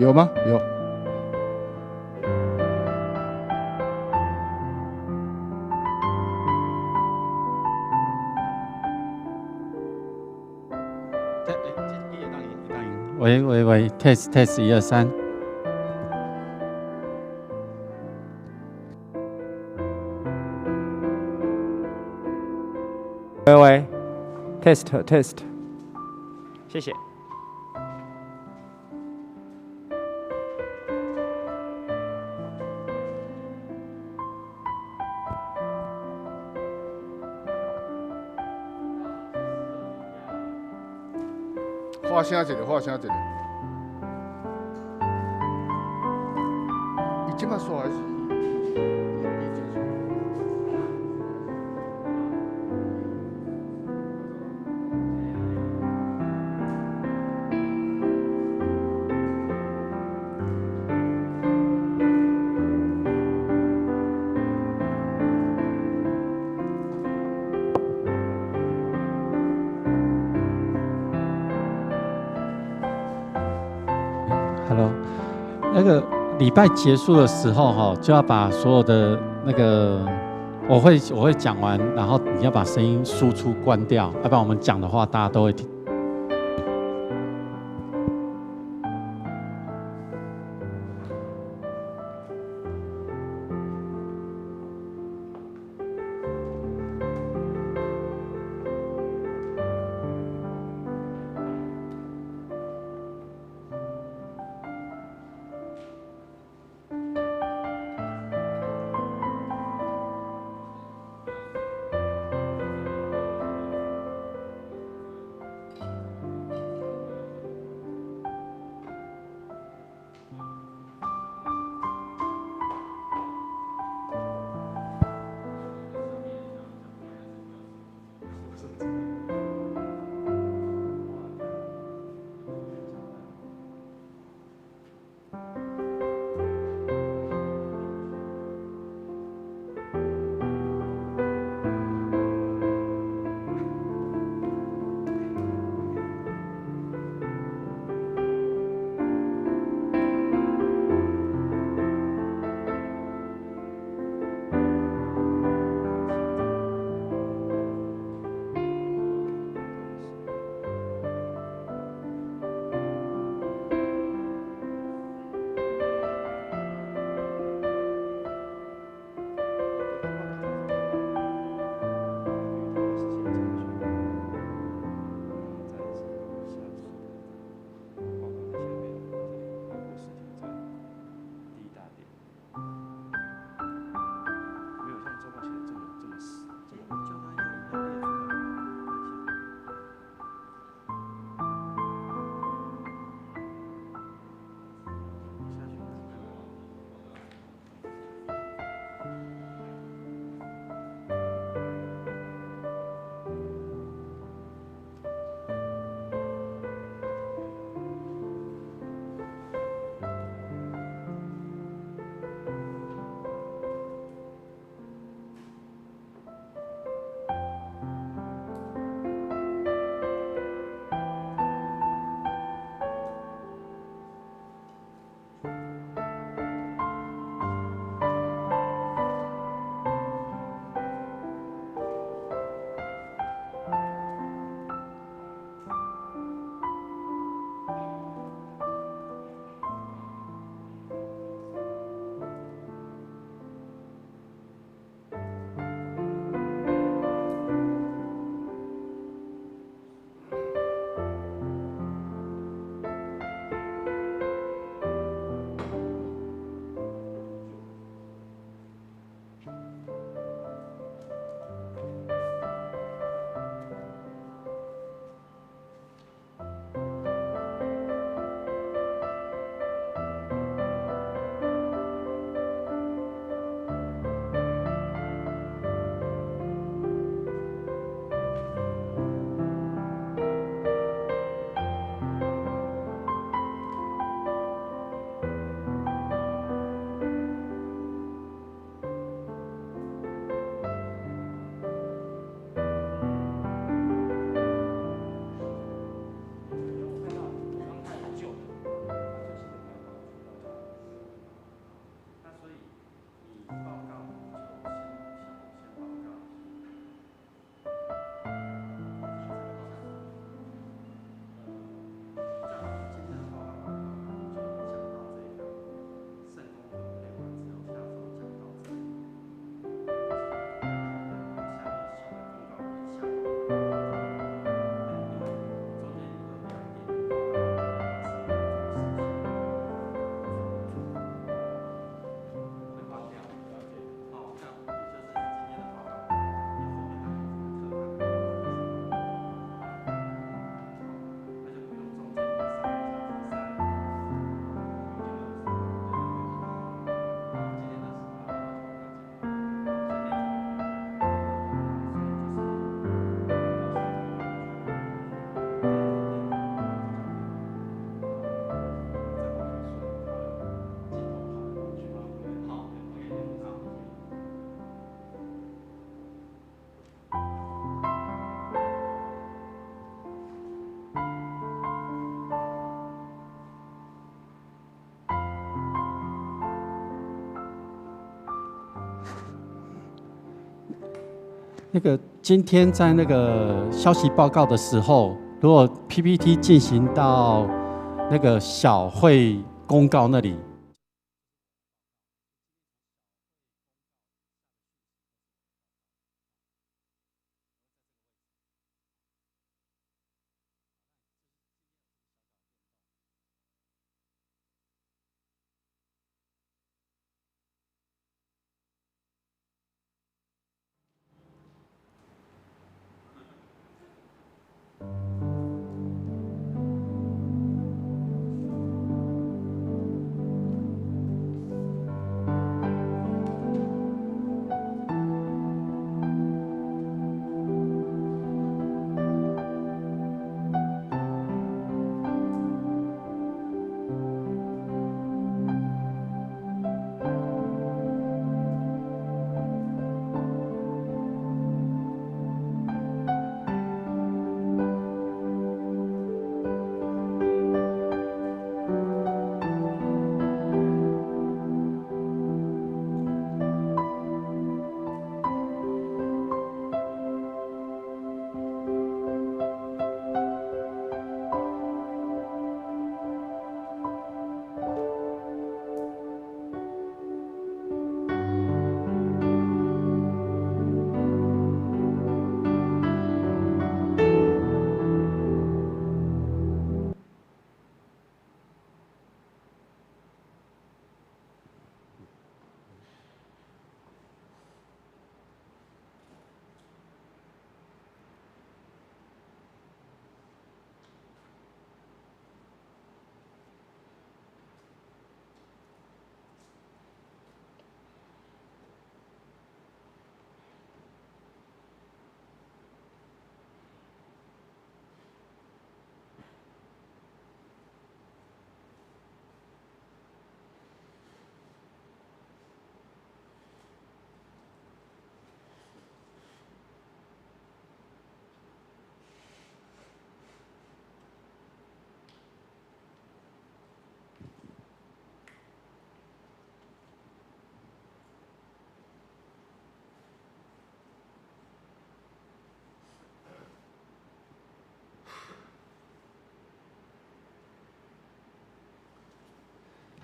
有吗？有。喂喂喂，test test 123。喂喂，test test，谢谢。话声一个，话声一个。伊即摆说还是？Hello，那个礼拜结束的时候哈，就要把所有的那个我会讲完，然后你要把声音输出关掉，要不然我们讲的话大家都会听。那个今天在那个消息报告的时候，如果 PPT 进行到那个小会公告那里。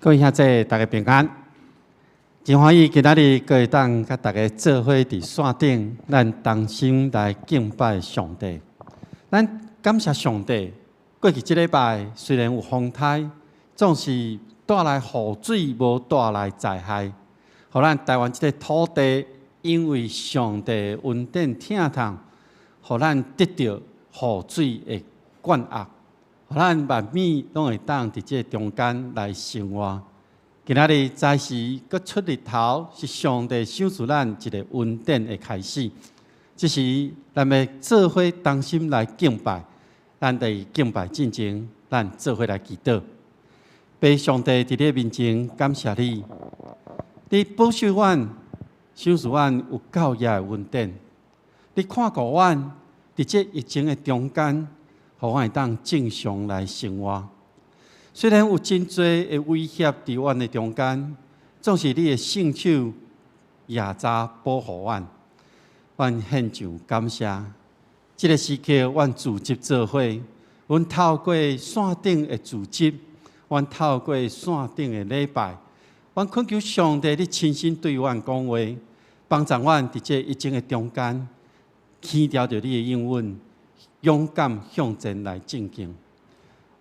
各位兄弟，大家平安。真欢喜今仔日可以当甲大家做伙伫线顶，咱同心来敬拜上帝。咱感谢上帝，过去一礼拜虽然有风台，总是带来雨水，无带来灾害。互咱台湾这个土地，因为上帝恩典疼痛，互咱得到雨水的灌压。互咱万米拢会当伫这中间来生活。今仔日早时搁出日头，是上帝赏赐咱一个恩典的开始。这是咱要做伙同心来敬拜，咱伫敬拜进前，咱做伙来祈祷。被上帝伫你面前感谢你，你保守阮，赏赐阮有教业的恩典。你看顾阮伫这疫情的中间。互阮会当正常来生活，虽然有真多的威胁伫阮的中间，总是你的圣手夜早保护阮。阮献上感谢。这个时刻，阮组织做伙，阮透过线顶的组织，阮透过线顶的礼拜，阮恳求上帝，你亲身对阮讲话，帮助阮伫这疫情的中间，起调着你的应允。勇敢向前来进行。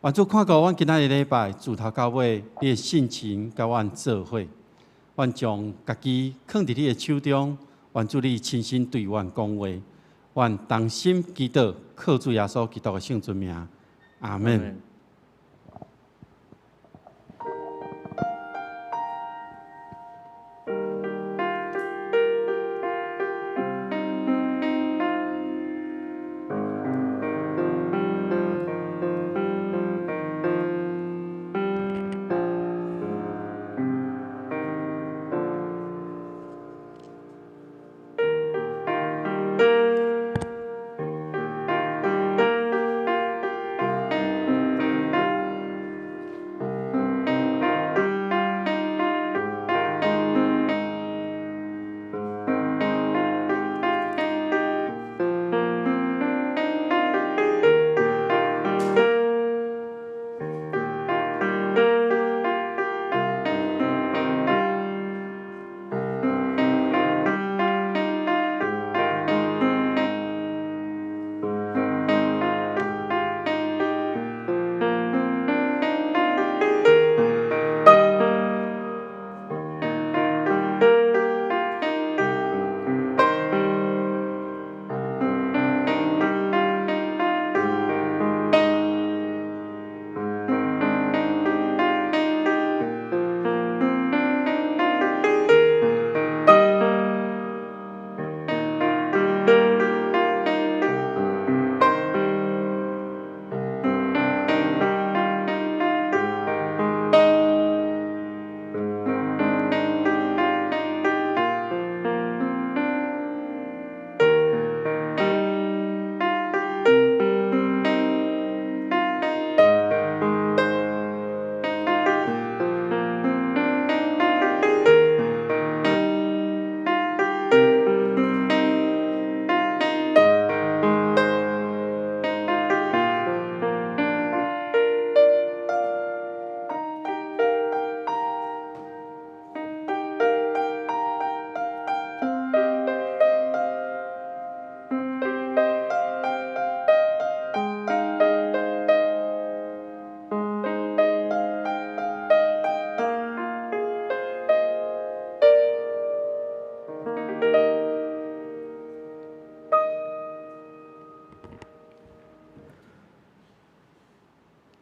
愿主看顾阮今仔日礼拜自头到尾，你的性情甲阮做伙。愿将家己放伫你的手中，愿主你亲身对阮讲话。愿同心祈祷，靠主耶稣基督的圣尊名，阿门。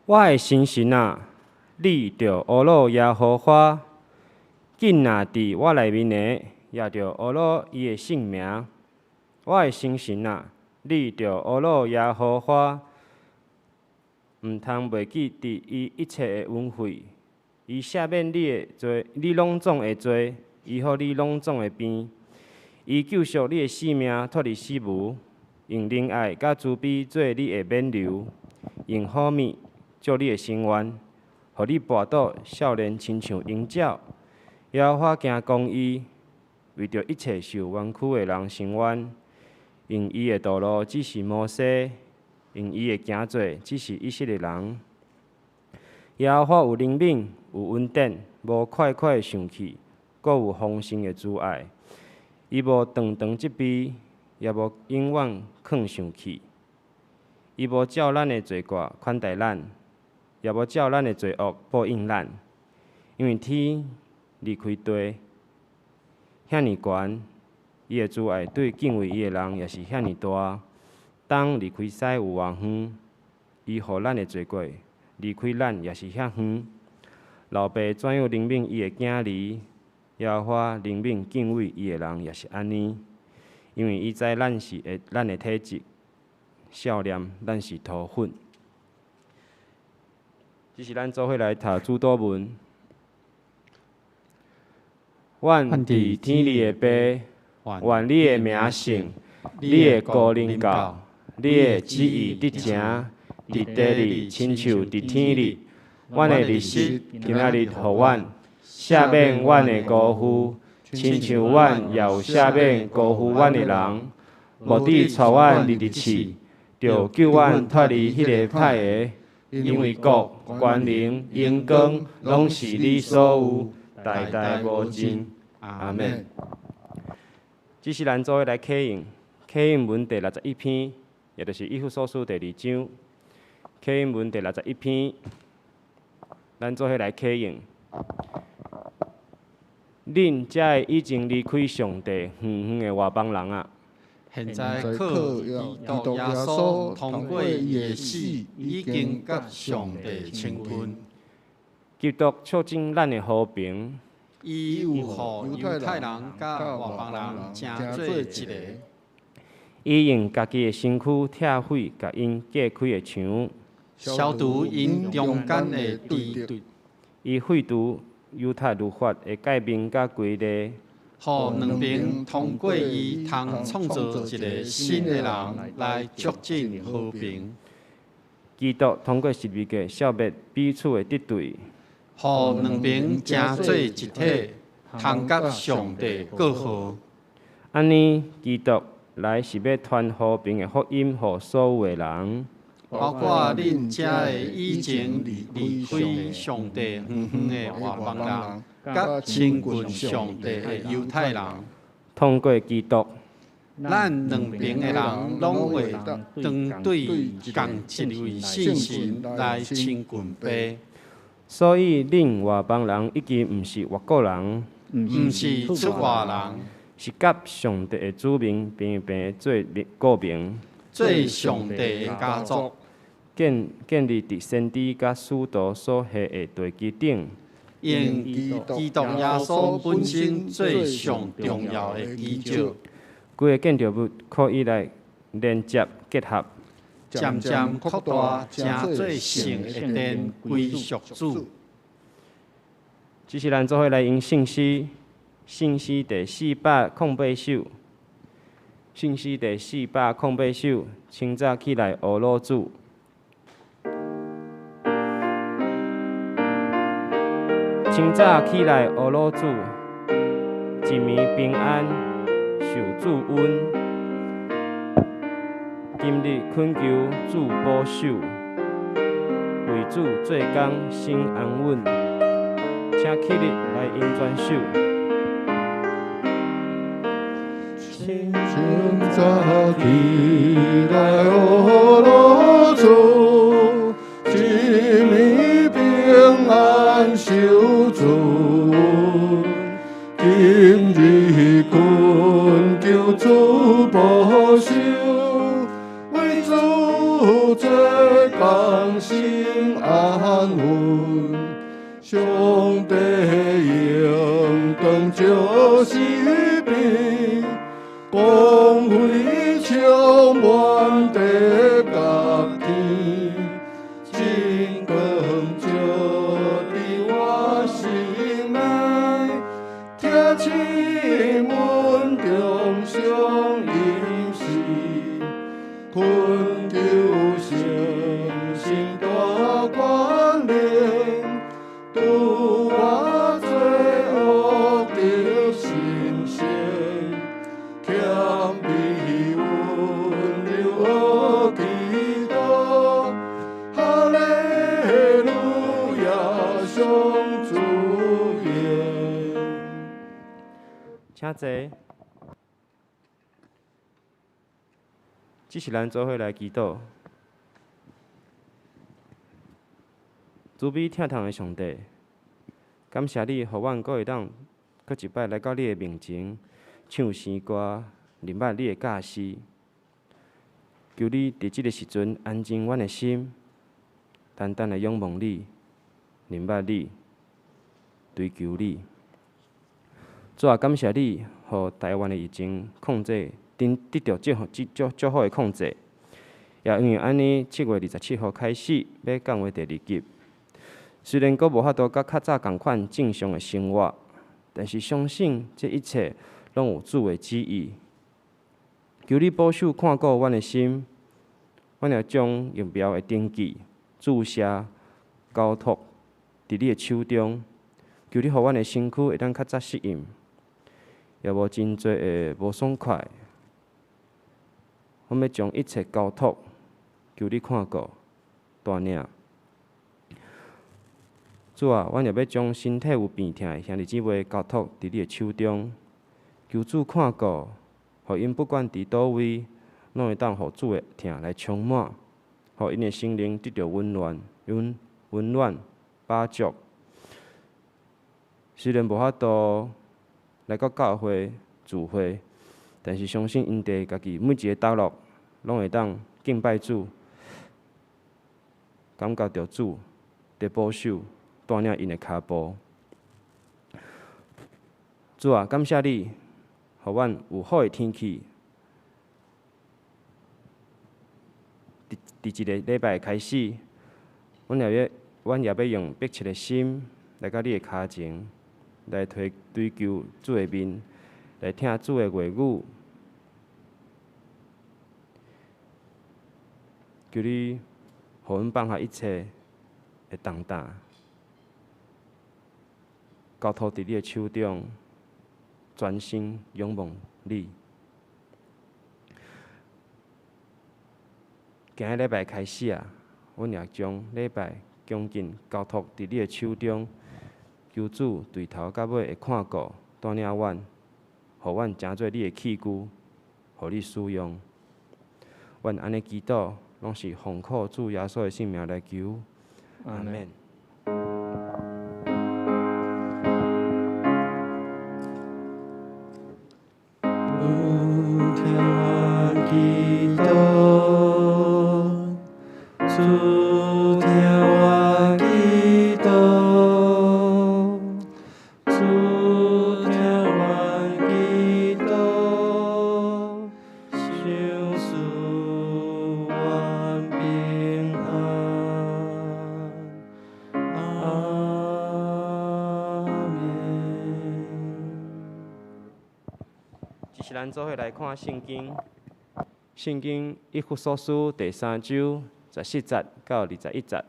我的心神啊，你着阿罗耶和华，紧拿伫我内面的，也着阿罗伊的性命。我的心神啊，你着阿罗耶和华，毋通袂记伫伊一切的恩惠。伊赦免你的罪，你拢总会做；伊互你拢总会变。伊救赎你的性命，脱离死亡，用仁爱甲慈悲做你的免流，用好物做你的心愿，互你跋倒少年亲像鹰鸟。耶和华行公义，为着一切受冤屈的人伸冤，用伊的道路只是摩西，用伊的行做只是以色列人。耶和华有灵敏，有稳定，无快快的生气，阁有丰盛的慈爱。伊无长长责备，也无永远藏生气。伊无照咱的罪过款待咱，也无照咱的罪恶报应咱。因为天离开地，遐尼悬，伊的慈爱对敬畏伊的人也是遐尼大。当离开西有偌远，伊互咱的罪过离开咱也是遐远。老爸怎样怜悯伊的囝儿？耶和华怜悯敬畏伊的人也是安尼，因为伊知咱的体质，少年咱是土粉。这是咱做伙来读主祷文。愿伫天里的爸，愿你的名圣，你的国临到，你的旨意得成，伫地里亲像伫天里。阮的日食今仔日互阮。赦免阮的辜负，亲像阮也有赦免辜负阮的人，无伫带阮入日试，就救阮脱离迄个歹个。因为国、权能、荣光，拢是你所有，代代无尽。阿免。这是咱做伙来启应，启应文第61篇，也就是以弗所书第2章。启应文第61篇，咱做伙来启应。恁才会已经离开上帝远远的外邦人啊！现在靠基督耶稣通过伊的死，已经甲上帝称分。基督促进咱的和平，伊有互犹太人甲外邦人成做一个。伊用家己的身躯拆毁甲因隔开的墙，消除因中间的敌对。伊废除犹太律法的改变甲规例，互两边通过伊通创造一个新的人来促进和平。基督通过十字架消灭彼此的敌对，互两边成做一体，通甲上帝过好。安尼，基督来是要传和平的福音，予所有的人。包括恁遮的以前离开上帝远远的外邦人，甲亲近上帝的犹太人，通过基督，咱两边的人拢会针对共一位信神来亲近爸。所以恁外邦人已经毋是外国人，毋是出外人，是甲上帝的子民平平做国民。做上帝的家族，建立伫先知甲使徒所下的地基顶，用基督耶稣本身做上重要的基础。规个建筑物可以来连接结合，渐渐扩大，成做圣的殿归属主。这是咱做伙来用信息第408首。信息第408首，清早起来学老主。清早起来学老主，一暝平安受主恩。今日恳求主保守，为主做工心安稳。请起立来应转手。清早起来学老主，一暝平安受主。今日恳求主保守，为主做工心安稳。上帝应当就是病，光辉充满地甲天，真光照伫我心内，听亲阮中上饮食，困求圣心大关联。拄我罪恶的心声，谦卑温柔的祈祷，哈利路亚，上主耶。请坐。这是咱做伙来祈祷。慈悲疼痛的上帝，感谢你，互阮阁会当阁一摆来到你的面前，唱诗歌，认捌你的教示。求你伫即个时阵安静阮的心，单单来仰望你，认捌你，追求你。主啊，感谢你，互台湾的疫情控制得到足好的控制。也因为安尼，7月27号开始要降为第2级。虽然阁无法度甲较早共款正常的生活，但是相信这一切拢有主的旨意。求你保守看顾阮的心，阮要将疫苗的登记、注射、交托伫你的手中。求你互阮的身躯会当较早适应，也无真侪的无爽快。阮要将一切交托，求你看顾、带领。主啊，阮也要将身体有病痛的兄弟姊妹交托伫你的手中，求主看顾，互因不管伫倒位，拢会当互主的疼来充满，互因的心灵得到温暖饱足。虽然无法度来到教会聚会，但是相信因伫家己每一个角落，拢会当敬拜主，感觉到主伫保守。带领因的脚步，主啊，感谢你，互阮有好的天气。伫一个礼拜开始，阮也要用迫切的心来到你的脚前，来追求主的面，来听主的话语。求你，互阮放下一切的重担。交托伫你的手中，专心仰望你。今日礼拜开始啊，阮也将礼拜恭敬交托伫你的手中，求主对头到尾会看顾带领阮，互阮成做你的器具，互你使用。阮安尼祈祷，拢是奉靠主耶稣的性命来求。阿免。祈祷，主听我祈祷，主听我祈祷，想使我平安。阿门。这是咱做伙来看圣经。圣经以弗所书第3章14节到21节。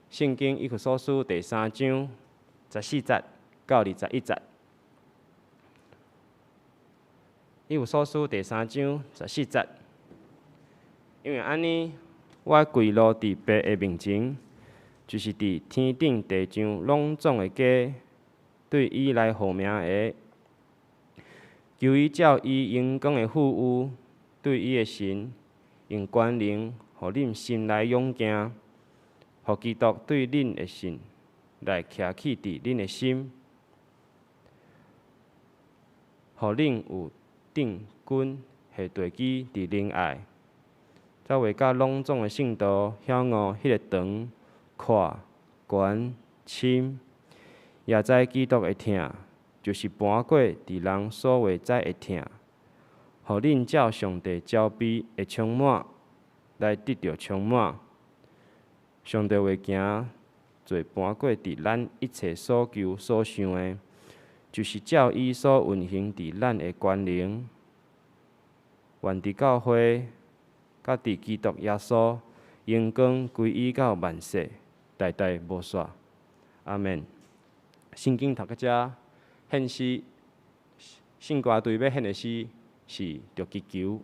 圣经以弗所书第3章14节到21节。以弗所书第3章14节。因为安尼，我跪落伫爸的面前，就是伫天顶地上拢总的家，对伊来号名的，求伊照伊荣光的富有。对伊的神用权能，互恁心内勇惊，互基督对恁的信来徛起伫恁的心，互恁有定根下地基伫仁爱，才会甲隆重的圣道晓悟迄个长、看、悬、深，也知基督的疼，就是搬过伫人所未知的疼，互恁照上帝招比会充满，来得到充满。上帝会行做搬过伫咱一切所求所想的，就是照伊所运行伫咱的权能。愿伫教会，甲伫基督耶稣，荣光归伊到万世，代代无煞。阿免。圣经读到遮，献诗，圣歌队要献的诗是着祈求。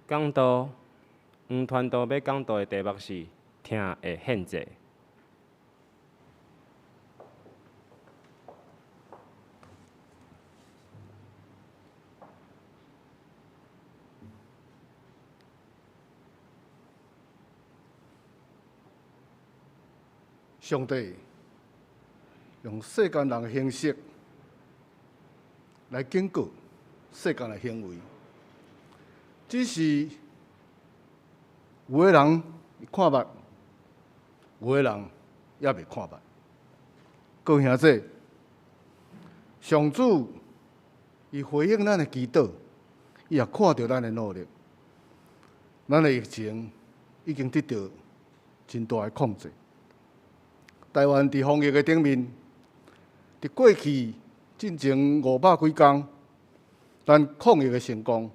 讲道，黄传道要讲道的题目是“听的限制”。上帝用世间人的形式来警告世间的行为，只是有的人看捌，有的人也未看捌。各位兄弟，上主伊回应咱的祈祷，伊也看到咱的努力，咱的疫情已经得到真大的控制。台湾伫防疫的顶面，伫过去进前500几天，咱抗疫的成功，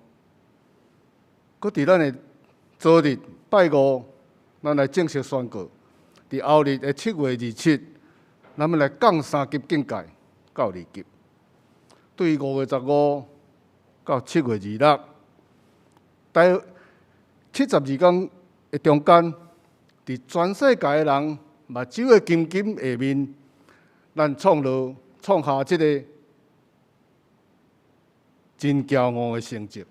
搁伫咱的昨日拜五，咱来正式宣告，伫后日的7月27，咱们来降3级警戒到2级。对5月15到7月26，大约72天的中间，伫全世界的人目睭的金金下面，咱创下这个真骄傲的成绩。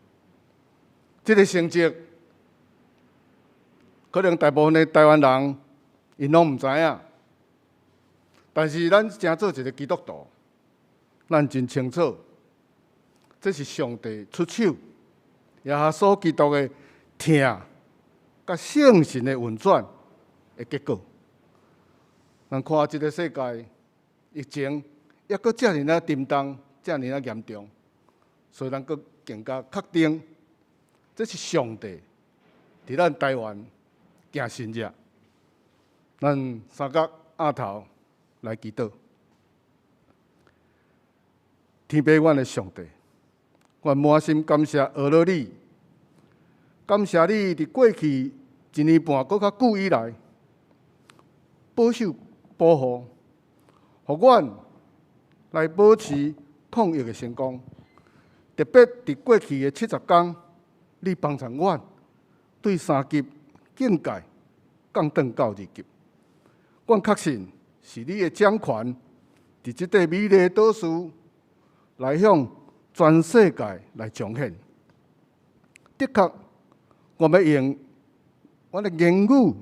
这个成绩，可能大部分的台湾人因拢毋知影，但是咱真做一个基督徒，咱真清楚，这是上帝出手，耶稣基督的疼甲圣神的运转的结果。咱看这个世界疫情抑阁遮尔啊沉重，遮尔啊严重，所以咱阁更加确定。这是上帝伫咱台湾行神迹，咱三角额头来祈祷。天父，阮的上帝，阮满心感谢俄罗你，感谢你伫过去1年半搁较久以来，保守保护，互阮来保持抗疫的成功。特别伫过去的70天。你帮助阮对3级境界降转到2级，阮确信是你的掌权，伫即块美丽的岛屿来向全世界来彰显。的确，我们用阮的言语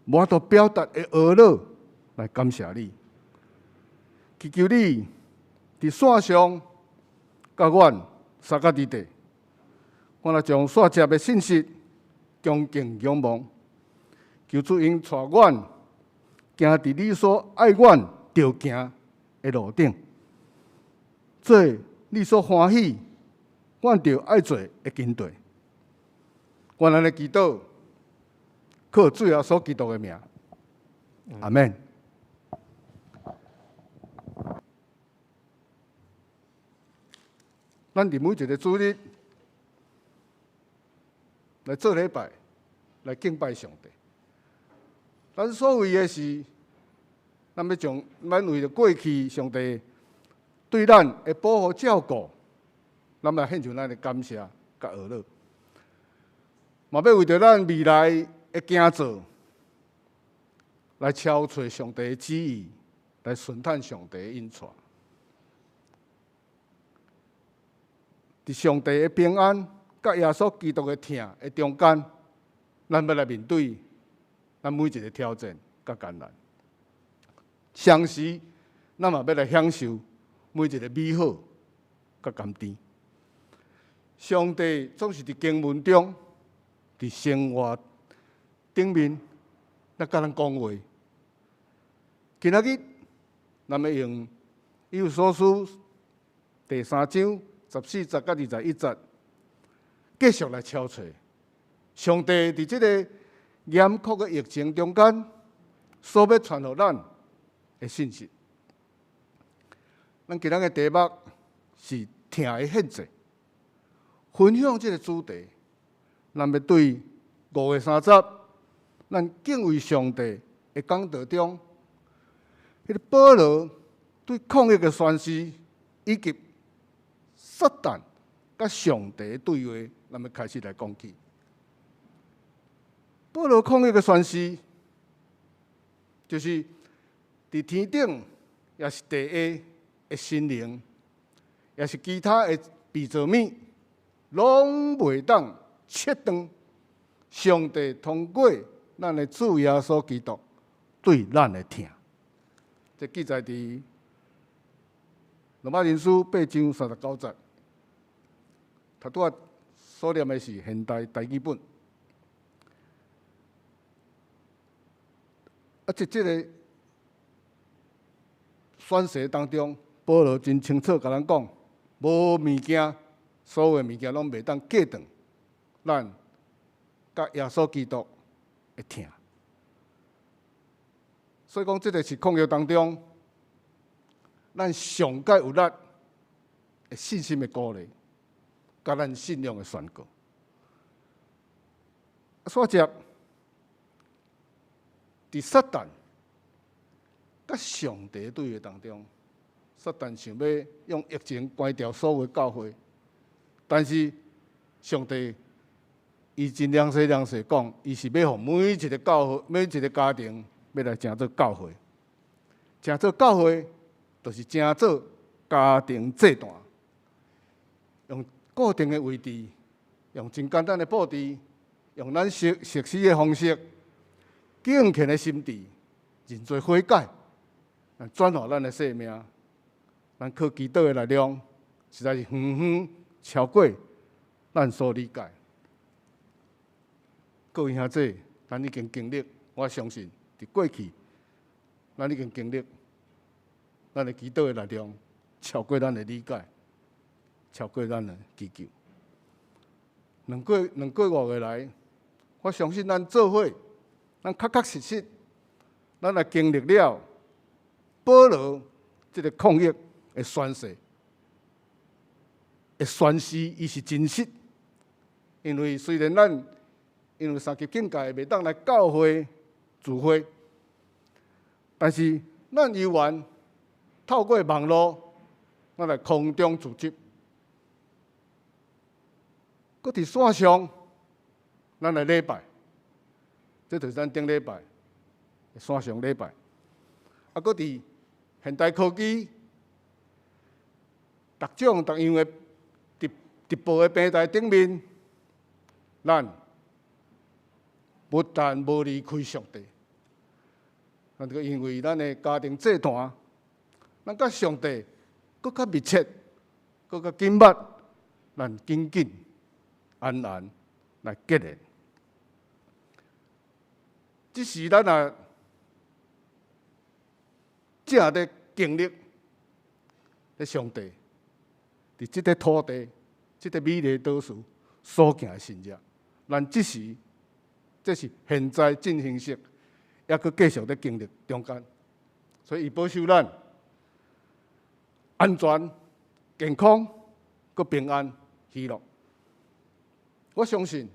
无法度表达的俄语来感谢你，祈求你伫线上甲阮三角伫地。我来将所接的信息恭敬仰望，求主因带阮行伫你所爱阮着行的路顶，做你所欢喜，阮着爱做的军队。我安尼祈祷，靠主耶稣基督的名，阿门。咱伫每一个主日。来做礼拜，来敬拜上帝。咱所为的是，咱要将咱为了过去上帝对咱的保护照顾，咱来献上咱的感谢甲学乐，嘛要为着咱未来的行做，来敲找上帝的旨意，来顺探上帝的引带。伫上帝的平安。甲耶稣基督的疼的中间，咱要来面对咱每一个挑战甲艰难。同时，咱嘛要来享受每一个美好甲甘甜。上帝总是伫经文中，伫生活顶面，来甲咱讲话。今仔日，咱要用《以弗所书》第3章14节甲21节。继续来敲找上帝伫即个严酷的疫情中间所要传予咱的信息。咱今仔的题目是“疼的献祭”，分享即个主题，咱要对5月30，咱敬畏上帝的讲道中，迄个保罗对抗疫的宣示，以及撒旦甲上帝的对话。咱们开始来讲起，保罗抗疫的宣示，就是伫天顶，也是地下的心灵，也是其他的被造物，拢袂当切断上帝通过咱的主耶稣基督对咱的疼。这记载伫罗马人书8章39节，他拄仔所念的是现代台语本。在这个宣誓当中，保罗真清楚甲咱讲，无物件，所有的物件拢袂当隔断咱甲耶稣基督的疼。所以讲，这个是抗疫当中，咱上界有力的信心的鼓励。甲咱信仰的宣告，所接伫撒旦甲上帝对话当中，撒旦想要用疫情关掉所有教会，但是上帝伊真良心讲，伊是要互每一个教会、每一个家庭要来成做教会，成做教会，就是成做家庭祭坛，用固定的位置，用真简单的布置，用咱熟悉的方式，敬虔的心智，认罪悔改，来转化咱的生命。咱靠基督的力量，实在是远远超过咱所理解。各位兄弟，咱已经经历，我相信伫过去，咱已经经历，咱的基督的力量超过咱的理解，超过咱的祈求。两个月来，我相信咱做伙，咱确实，咱来经历了保罗这个抗疫的宣誓，的宣誓，伊是真实。因为虽然因为三级警戒袂当来教会聚会，但是咱依然透过网络，咱来空中组织，搁伫线上，咱来礼拜，这就是咱顶礼拜线上礼拜，啊，搁伫现代科技。各样的直播的平台顶面，咱不但无离开上帝，咱就因为咱的家庭祭坛，咱甲上帝更较密切，更较紧密，咱紧紧安安来结连。即时咱也正在经历咧上帝。伫即个土地、即个美丽岛屿所行的神迹，咱这是现在进行式，还佫继续咧经历中间，所以伊保守咱安全、健康、佫平安、喜乐。我相信，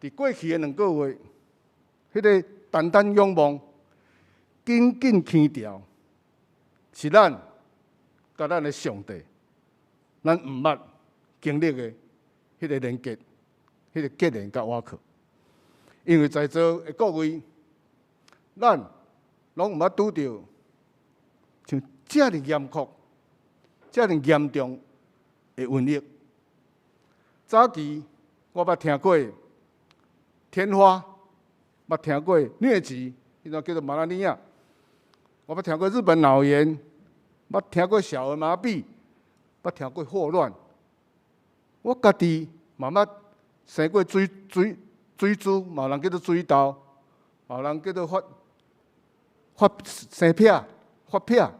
伫过去的2个月，迄个单单仰望、紧紧牵调，是咱甲咱的上帝。咱毋捌经历的迄个连结、迄个结连甲瓦靠，因为在座的各位，咱拢毋捌拄着像遮尔严酷、遮尔严重的瘟疫。早期我捌听过天花，捌听过疟疾，迄种叫做马拉尼亚，我捌听过日本脑炎，捌听过小儿麻痹。捌听过霍乱，我家己嘛捌生过水珠，嘛有人叫做水痘，嘛有人叫做生撇、发撇，啊，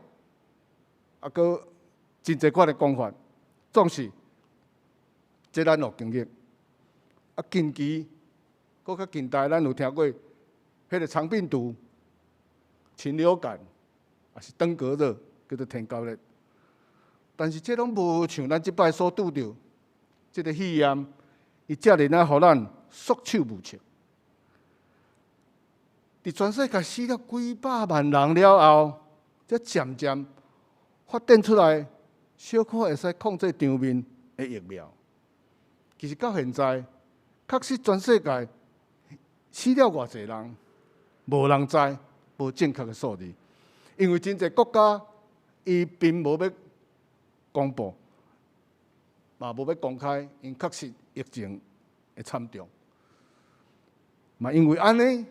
佮真侪款的讲法，总是这咱有经历。啊，近期佮较近代，咱有听过迄个肠病毒、禽流感，也是登革热，叫做天高热。但是这拢无像咱即摆所拄着，这个肺炎，伊遮尔互咱束手无策。伫全世界死了几百万人了后，才渐渐发展出来，小可会使控制场面的疫苗。其实到现在，确实全世界死了偌济人，无人知，无正确的数字，因为真侪国家伊并无要公布，嘛无要公开，因确实疫情会惨重，嘛因为安尼，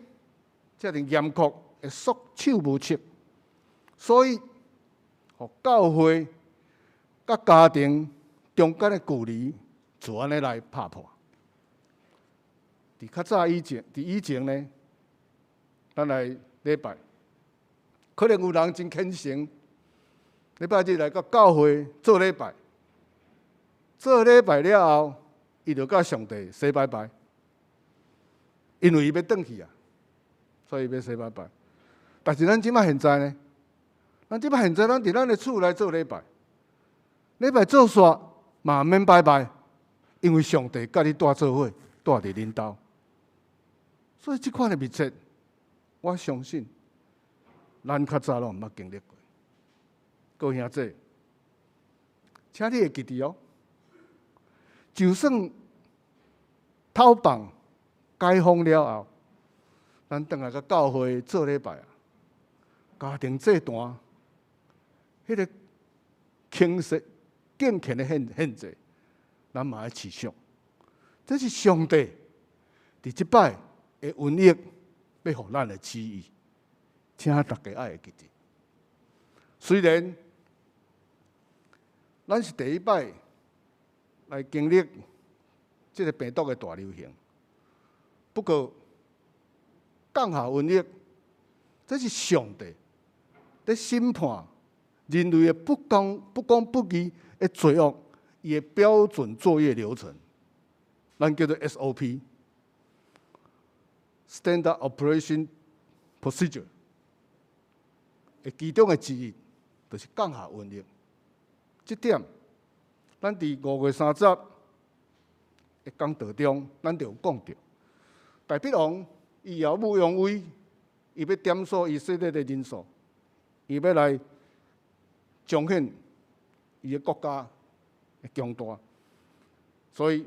遮尔严酷会束手无策，所以，互教会甲家庭中间的距离就安尼来拍破。伫较早以前呢，咱来礼拜，可能有人真虔诚。礼拜日来到教会做礼拜，做礼拜了后，伊就甲上帝说拜拜，因为伊要转去啊，所以伊要说拜拜。但是咱即摆现在呢，咱伫咱的厝内做礼拜，礼拜做煞嘛免拜拜，因为上帝甲你带做伙，带伫恁兜。所以即款的密切，我相信咱较早拢毋捌经历过。各位兄弟，请你会记住哦。就算讨棒解放了后，咱倒来到教会做礼拜啊，家庭这段，迄个倾实敬虔的献祭，咱嘛要持续。这是上帝伫即摆的恩益，要互咱的旨意，请大家爱会记住。虽然咱是第一摆来经历这个病毒的大流行，不过降下瘟疫，这是上帝在审判人类的不公不义的罪恶，伊的标准作业流程，咱叫做 SOP（Standard Operation Procedure） 的其中的之一，就是降下瘟疫。这点，咱伫5月30日的讲道中，咱就有讲到，大必王伊耀武扬威，伊要点数以色列的人数，伊要来彰显伊的国家的强大，所以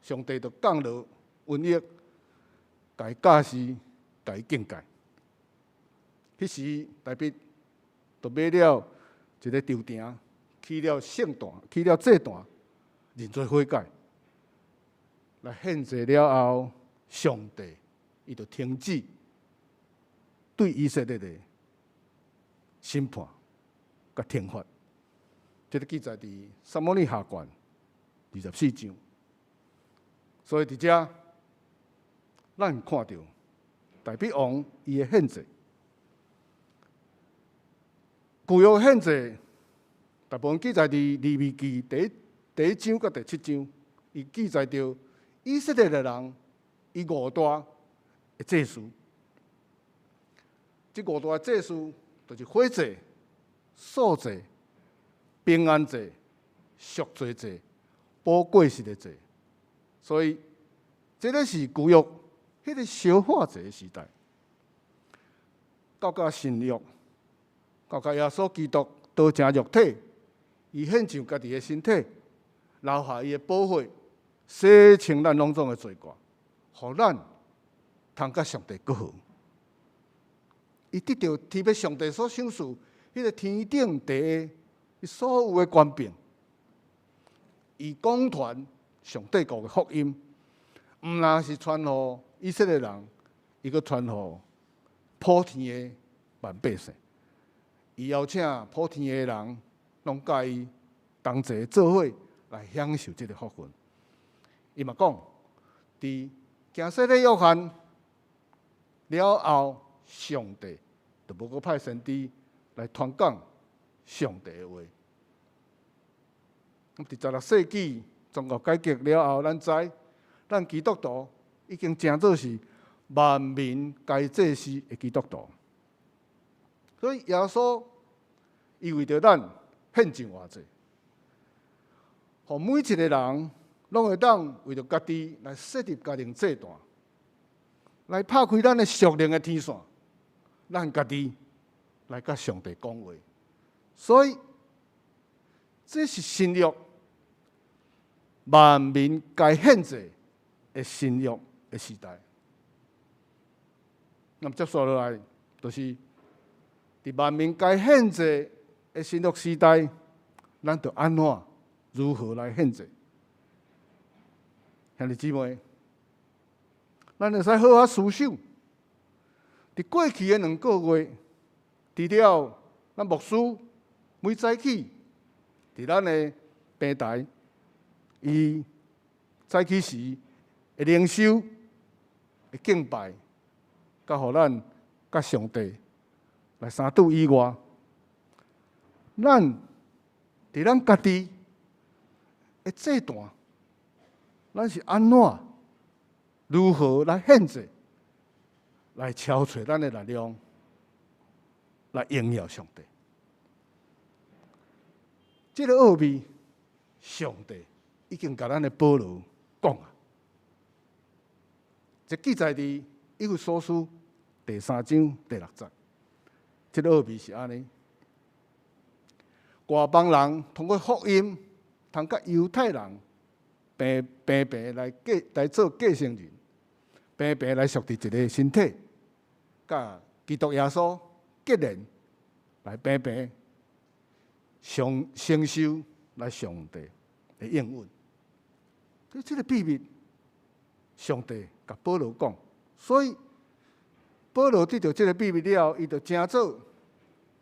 上帝就降落瘟疫，甲伊教示，甲伊警戒。迄时大必就买了一个舟艇，起了圣坛，起了祭坛，认做悔改，来献祭了后，上帝伊就停止对以色列的审判甲惩罚。这个记载伫撒母耳下卷24章。所以伫遮，咱看到大必王伊的献祭，旧约献祭，大部分记载伫利未记第一章甲第7章，伊记载着以色列的人伊5大的祭司。这5大的祭司就是火祭、素祭、平安祭、赎罪祭、补过世的祭。所以，这个是旧约迄个小化祭的时代，到新约，到耶稣基督道成肉体，伊献上家己的身体，留下伊的宝血，洗清咱拢总的罪过，互咱通甲上帝和好。伊得到天父上帝所赏赐迄个天顶地下伊所有的权柄，伊讲传上帝国的福音，毋但是传互以色列人，伊阁传互普天的万百姓。伊邀请普天的人，拢甲伊同齐做伙来享受这个福分。伊嘛讲，伫行洗礼约翰了后，上帝就无阁派先知来传讲上帝的话。伫16世纪宗教改革了后，咱知咱基督徒已经真做是万民皆祭司的基督徒。所以耶稣伊为着咱献上偌济，互每一个人拢会当为着家己来设立家庭祭坛，来拍开咱的属灵的天线，咱家己来甲上帝讲话。所以这是新约万民该献祭的新约的时代。那么接下来就是伫万民该献祭的新约时代，咱就安怎如何来献祭？兄弟姊妹，咱会使好好思想。伫过去的2个月，除了咱牧师每早起伫咱的平台，伊早起时的灵修、的敬拜，甲互咱甲上帝来相拄以外，咱伫咱家己的祭坛，咱是安怎如何来献祭，来超找咱的力量，来荣耀上帝。这个奥秘，上帝已经甲咱的保罗讲啊。这记载伫以弗所书第3章第6节。这个奥秘是安尼：外邦人通过福音，通甲犹太人平来做继承人，平来属伫一个身体，甲基督耶稣结连来平承受来上帝的应允。对这个秘密，上帝甲保罗讲，所以保罗得到这个秘密了后，伊就成做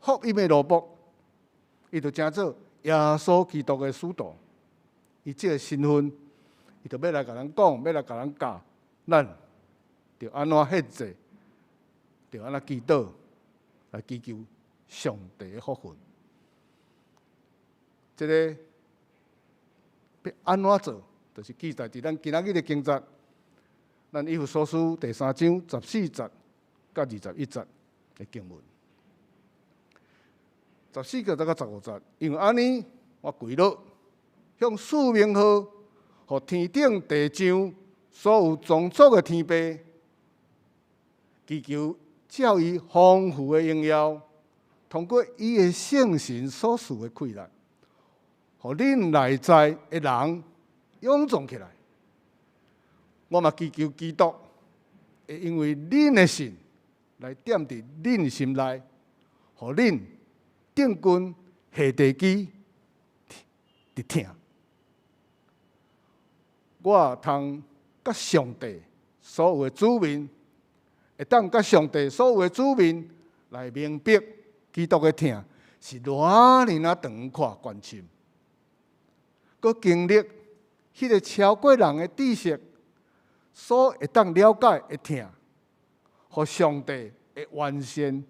福音的奴仆，伊就成做耶稣基督的使徒。伊这个身份，伊就要来甲咱讲，要来甲咱教，咱就安怎献祭，就安怎祈祷，来祈求上帝的福分。这个要安怎做，就是记载伫咱今仔日的经节，咱以弗所书第3章14节到21节的经文。14节到15节，因为安尼，我跪落，向四名号，互天顶地上所有宗族的天父，祈求照伊丰富的荣耀，通过伊的圣神所赐的气力，互恁内在的人勇壮起来。我嘛祈求基督会因为恁的信来踮伫恁心内，互恁定军下地基伫听。我通甲上帝所有的子民，会当甲上帝所有的子民来明白基督的听是偌尼啊长阔关心，佮经历迄个超过人的知识，所会当了解的听，互上帝会完善，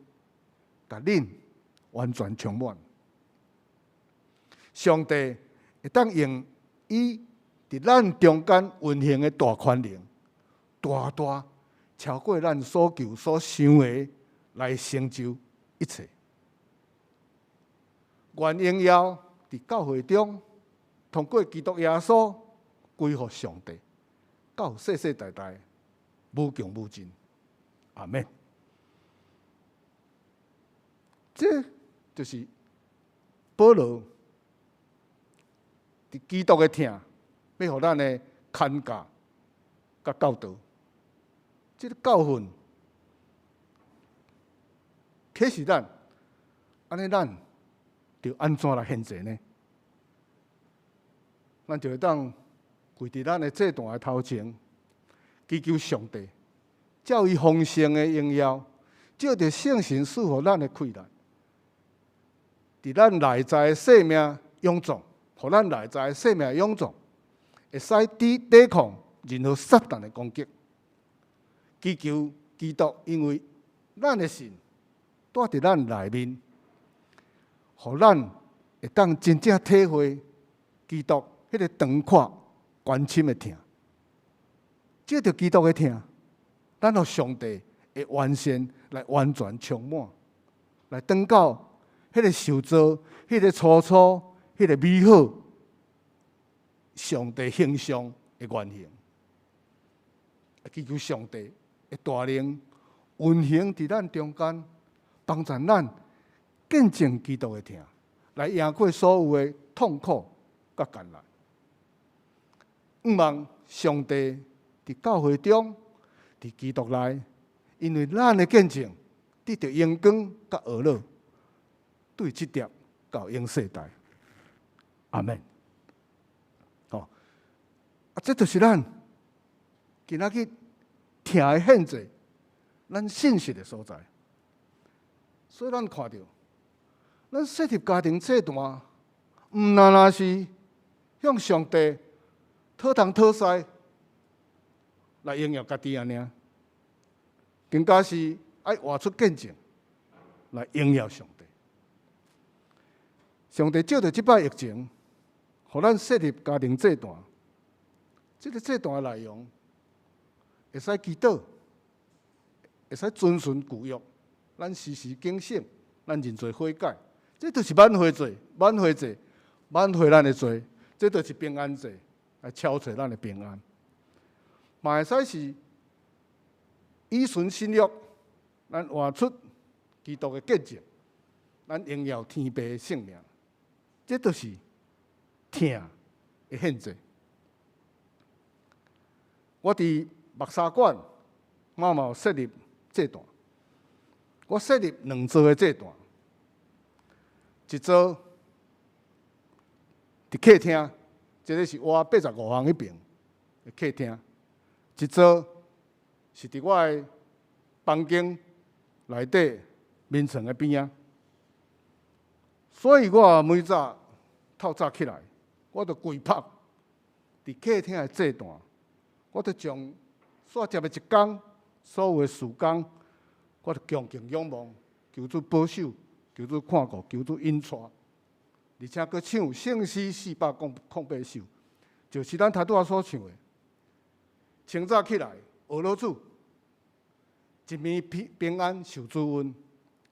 甲恁完全充满。上帝会当用伊伫咱中间运行的大权能，大超过咱所求所想的，来成就一切。愿荣耀伫教会中，通过基督耶稣归乎上帝，到世世代代，无穷无尽。阿们。这就是保罗伫基督的听，要互咱的看教甲教导。这个教训启示咱，安尼咱就安怎来献祭呢？咱就会当跪伫咱的祭坛的头前，祈求上帝照伊丰盛的荣耀，照着圣神赐予咱的气力，伫咱内在的生命勇壮，互咱内在的生命勇壮，会使抵抗任何撒旦的攻击。祈求基督，因为咱的信住伫咱内面，互咱会当真正体会基督迄个长阔关心的听。借着基督的听，咱互上帝会完善来完全充满，来等到迄个受造、迄个初初、迄个美好上帝形象的原型。祈求上帝会带领运行伫咱中间，帮助咱见证基督的听，来赢过所有的痛苦甲艰难。望上帝伫教会中，伫基督内，因为咱的见证得到荣光甲娱乐，对这点到永世代。阿们。这就是咱今仔日听的献祭，咱信息的所在。所以咱看到，咱设立家庭祭坛，毋单是向上帝讨东讨西来荣耀家己安尼，更加是爱活出见证来荣耀上帝。上帝借着这摆疫情，互咱设立家庭祭坛。这个祭坛的内容，会使祈祷，会使遵循旧约，咱时时警醒，咱认罪悔改，这就是挽回罪、挽回罪、挽回咱的罪，这就是平安祭，来超找咱的平安。嘛会使是依循新约，咱活出基督的见证，咱荣耀天父的性命。这就是疼的限制。我伫目沙馆，我嘛有设立祭坛，我设立2座的祭坛，一座伫客厅，这个是我85巷迄边的客厅；一座是伫我的房间内底眠床的边仔。所以我每早透早起来，我就跪拍伫客厅的祭坛，我就将煞接的一天所有的事工，我就恭敬仰望，求主保守，求主看顾，求主引带，而且佫唱《圣诗408首》，就是咱头拄仔所唱的。清早起来，俄罗主一面平安受主恩，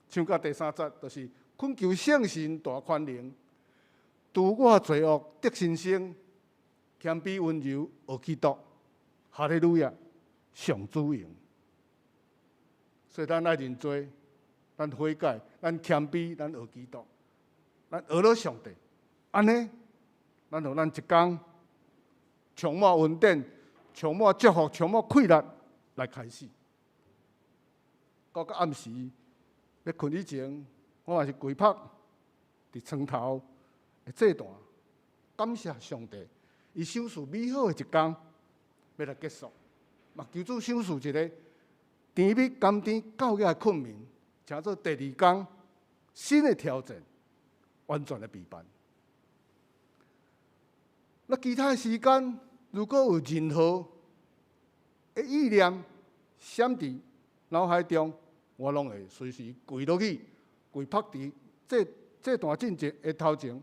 唱到第3节，就是恳求圣神大宽容，除我罪恶得新生，谦卑温柔学基督，哈利路亚，上主荣。所以咱爱认罪，咱悔改，咱谦卑，咱学基督，咱学了上帝，安尼，咱互咱一天充满恩典、充满祝福、充满快乐来开始。到暗时要困以前，我嘛是跪拍伫床头的祭坛，感谢上帝，伊赏赐美好的一天要来结束，嘛求主赏赐一个甜蜜甘甜教育的困眠，请做第2天新的挑战，完全的陪伴。那其他的时间，如果有任何的意念闪伫脑海中，我拢会随时跪落去，跪拍伫这段正节的头前，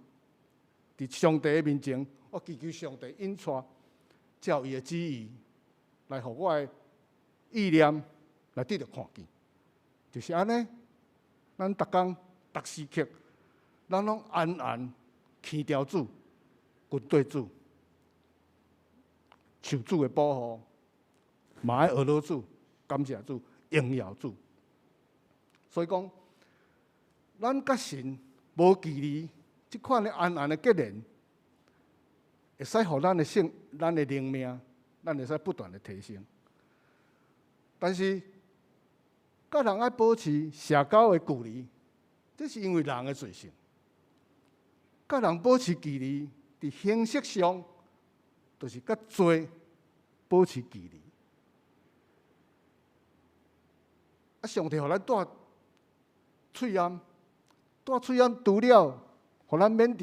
伫上帝的面前，我祈求上帝引带，照伊的旨意来，互我的意念来得到看见，就是安尼。咱逐工逐时刻，咱拢安安牵调主，跟对主，受主的保护，嘛爱学罗主，感谢主，荣耀主。所以讲，咱甲神无距离，即款的安安的结连，会使互咱的灵命，咱会使不断的提升。但是，甲人爱保持社交的距离，这是因为人的罪性。甲人保持距离，伫形式上，就是甲罪保持距离。上帝互咱带喙暗，带喙暗除了，互咱免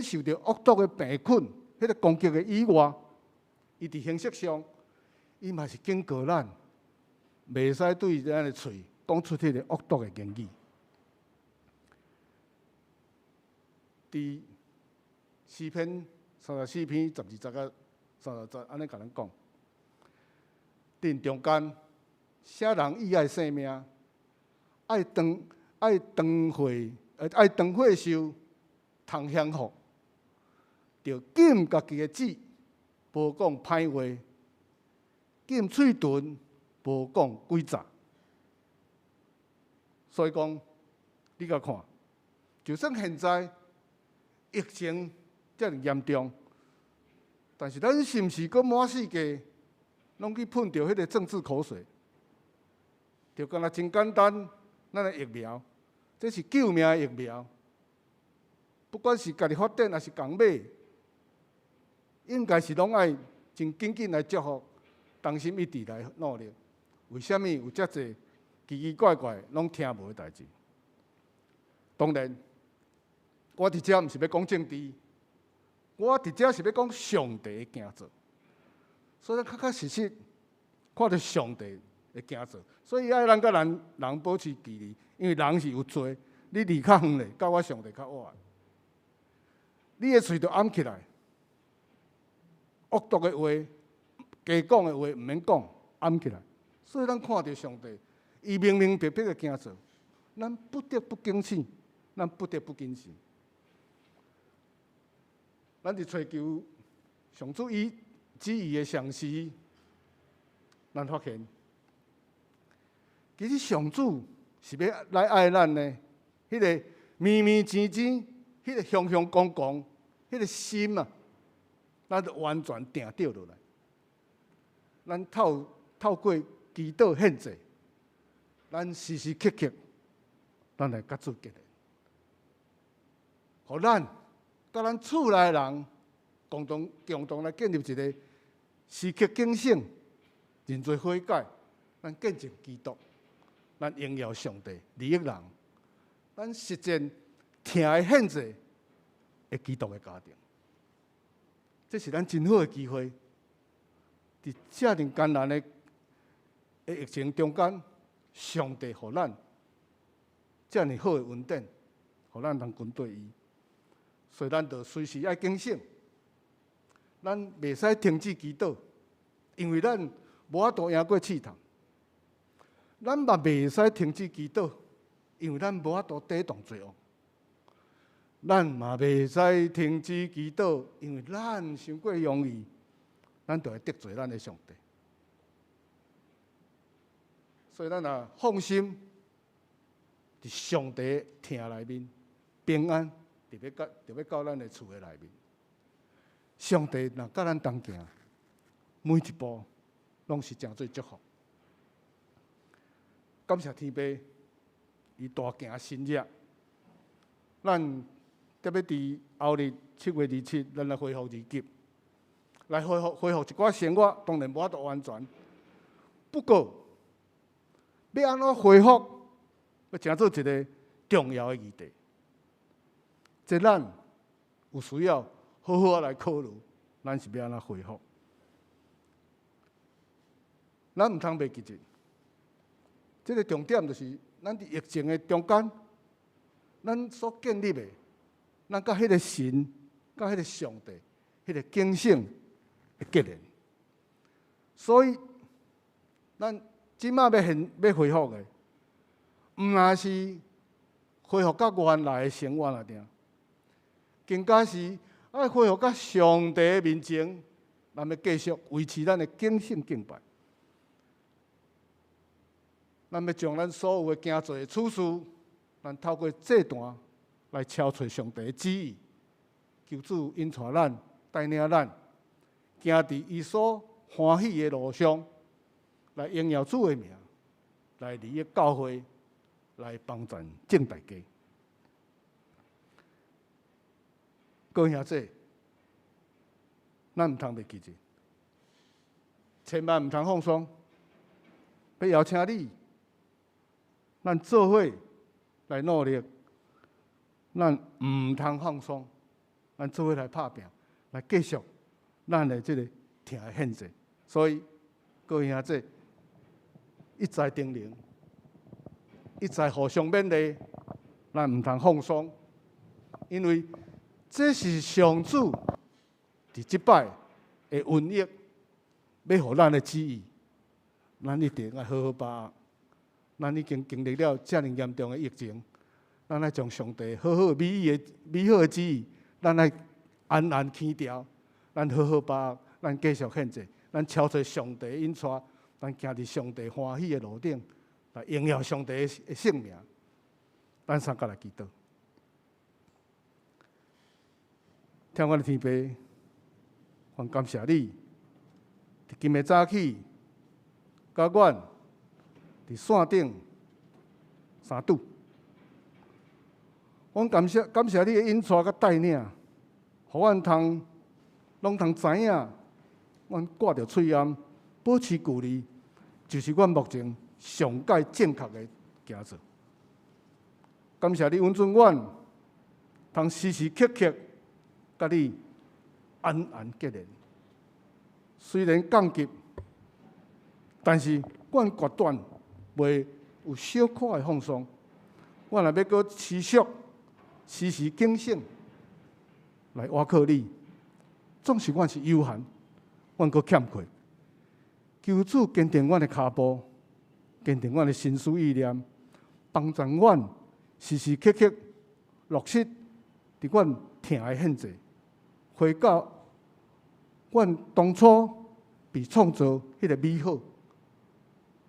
受到恶毒的病菌、迄个攻击的以外，伊伫形式上，伊嘛是警告咱，袂使对咱的喙讲出迄个恶毒的言语。伫诗篇34篇12节到30节，安尼甲咱讲，顶中间，啥人意爱性命，爱长岁寿，通享福，着禁家己的嘴，无讲歹话，禁喙唇，无讲诡诈。所以讲，你甲看，就算现在疫情遮尔严重，但是咱是毋是搁满世界拢去喷着迄个政治口水？就敢若真简单，咱的疫苗，这是救命的疫苗。不管是家己发展还是共买，应该是拢爱真紧紧来祝福，同心一致来努力。为什么有遮济奇奇怪怪拢听无的代志？当然，我伫遮毋是要讲政治，我伫遮是要讲上帝的行做。所以确实实看到上帝的行做，所以爱咱甲人保持距离，因为人是有罪，你离较远咧，甲我上帝较远。你的喙就掩起来，恶毒的话、假讲的话毋免讲，掩起来。所以咱看到上帝，伊明明白白的行做，咱不得不敬信，咱不得不谨慎。咱伫追求上主伊旨意的上时，咱发现，其实上主是要来爱咱的，迄个绵绵甜甜，迄迄个雄雄公公，迄个心啊，咱就完全定着落来。咱透过祈祷献祭，咱时时刻刻，咱来甲主结连，互咱甲咱厝内人共同来建立一个时刻警醒、认罪悔改，咱见证基督，咱荣耀上帝、利益人，咱实践听的献祭的基督的家庭。这是咱真好的机会，伫遮尔艰难的疫情中间，上帝互咱遮尔好的稳定，互咱通军队伊，所以咱就随时爱警醒，咱袂使停止祈祷，因为咱无法度赢过试探；咱嘛袂使停止祈祷，因为咱无法度抵挡罪恶；咱嘛袂使停止祈祷，因为咱伤过容易，咱就会得罪咱的上帝。所以咱也放心，伫上帝听内面平安，就要到咱的厝的内面。上帝若甲咱同行，每一步拢是真侪祝福。感谢天父，伊大行新约。咱特别伫后日7月27，咱来恢复日记，来恢复一寡生活，当然无法度完全。不过，要安怎恢复，要成做一个重要的议题。这咱有需要好好来考虑，咱是要安怎恢复。咱唔通袂记住，这个重点就是咱伫疫情的中间，咱所建立的，咱甲迄个神、甲迄个上帝、迄个警醒的结连。所以，咱即马要恢复的，毋若是恢复到原来的生活而定，更加是爱恢复到上帝的面前，咱要继续维持咱的警醒敬拜。咱要将咱所有的行做的处事，咱透过这段来敲找上帝的旨意，求主引带咱、带领咱，行伫伊所欢喜的路上，来荣耀主的名，来利益教会，来帮助正大家。各位兄弟，咱毋通袂记住，千万毋通放松。要邀请你，咱做伙来努力，咱毋通放松，咱做伙来拍拼，来继续咱的这个听的献祭。所以，各位兄弟，一再叮咛，一再互相勉励，咱毋通放松，因为这是上主伫即摆的瘟疫，要互咱的旨意，咱一定要好好把握。咱已经经历了遮尔严重的疫情，咱来将上帝好好美好的旨意，咱来安安起调，咱好好把握，咱继续献祭，咱超出上帝的引带，咱行伫上帝欢喜的路顶，来荣耀上帝的圣名。咱三个来祈祷。听我的天父，愿感谢你，伫今日早起，甲阮伫线顶相拄。阮感谢你的引带甲带领，互阮拢通知影，阮挂着喙暗，保持距离，就是阮目前上界正确的行做。感谢你允准阮，通时时刻刻甲你安安结连。虽然降级，但是阮决断袂有小可的放松。阮若要搁持续时时警醒，来倚靠你。总是阮是有限，阮搁欠缺。求主坚定阮的脚步，坚定阮的心思意念，帮助阮时时刻刻落实伫阮听的献祭，回到阮当初被创造迄个美好，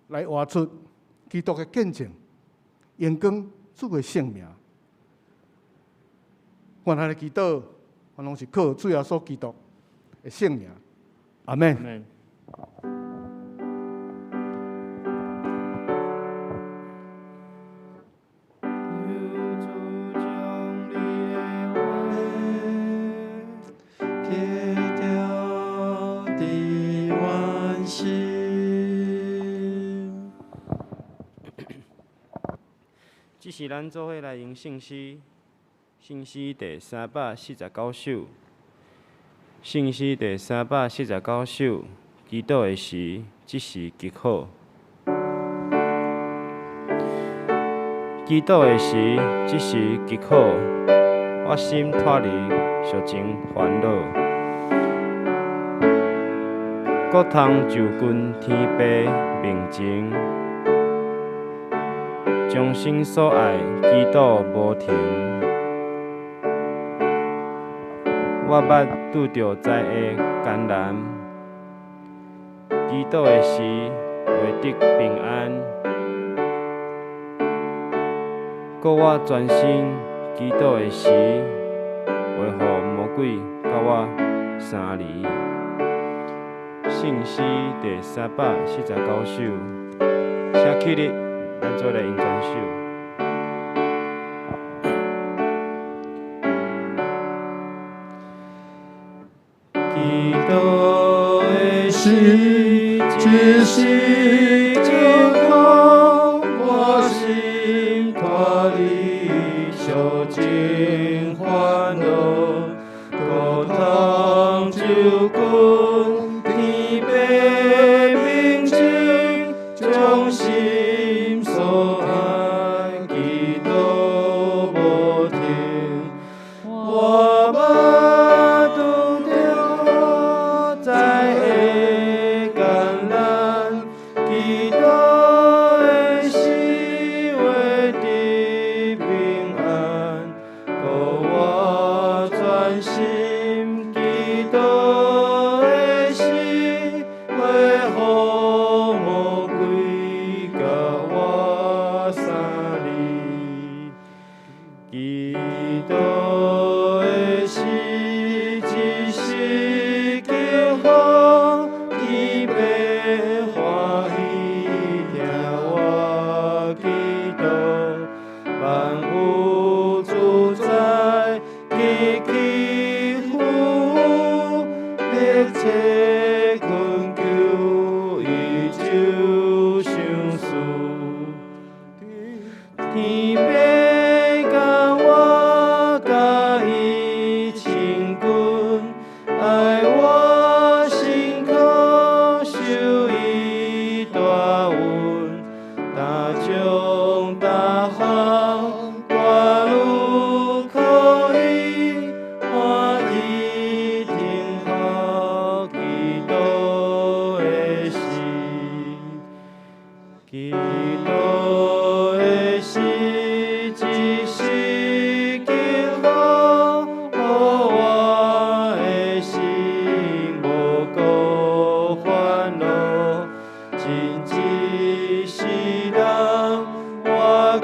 来活出基督的见证，荣光主的圣名。原来的祈祷，我拢是靠主耶稣基督的圣名。阿门。这是咱做伙来用信息第349首，信息第349首，祈祷的时，即是极好。祈祷的时，即是极好。我心脱离俗情烦恼，各通就近天父面前。将心所爱祈祷无停，我捌拄着灾厄艰难，祈祷的时会得平安。搁我专心祈祷的时，会互魔鬼甲我相离。信息第349首，请起立。咱做来用全首。祈祷的时，只是祝福我心脱离俗情烦恼，各通就近天父面前，将心。所爱祈祷无停，我捌拄着灾厄艰难，祈祷的时会得平安，互我专心祈祷的时会互魔鬼甲我相离。祈祷的时，只是求好天父欢喜听我祈祷，万有自在祈祈福，迫切恳求伊就相思。天父甲我甲伊亲近，爱我辛苦受伊大恩，大将大项大路靠伊，欢喜听候祈祷的时，祈祷的时，只是求好，互我的心无顾烦恼。真一世人，我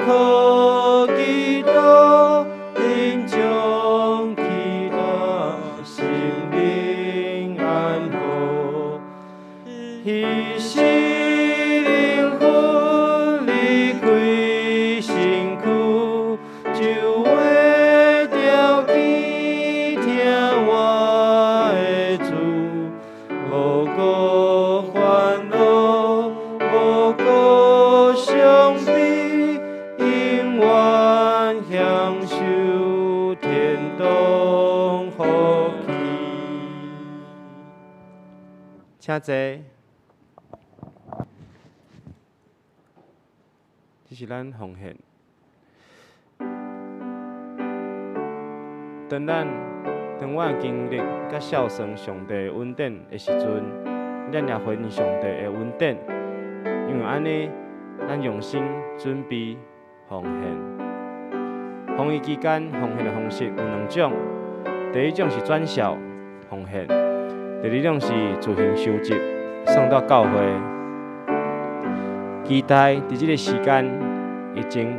靠祈祷，因将祈祷心灵安好。彼时灵魂离开身躯，就会调起听我的主，无顾烦恼，无顾伤悲，永远享受天堂福气。请坐。这是咱奉献。当我经历甲孝顺上帝的恩典的时阵，咱也回应上帝的恩典，因为安尼，咱用心准备奉献。奉献期间，奉献的方式有2种，第一种是转孝奉献，第二种是自行收集送到教会。期待伫这个时间，疫情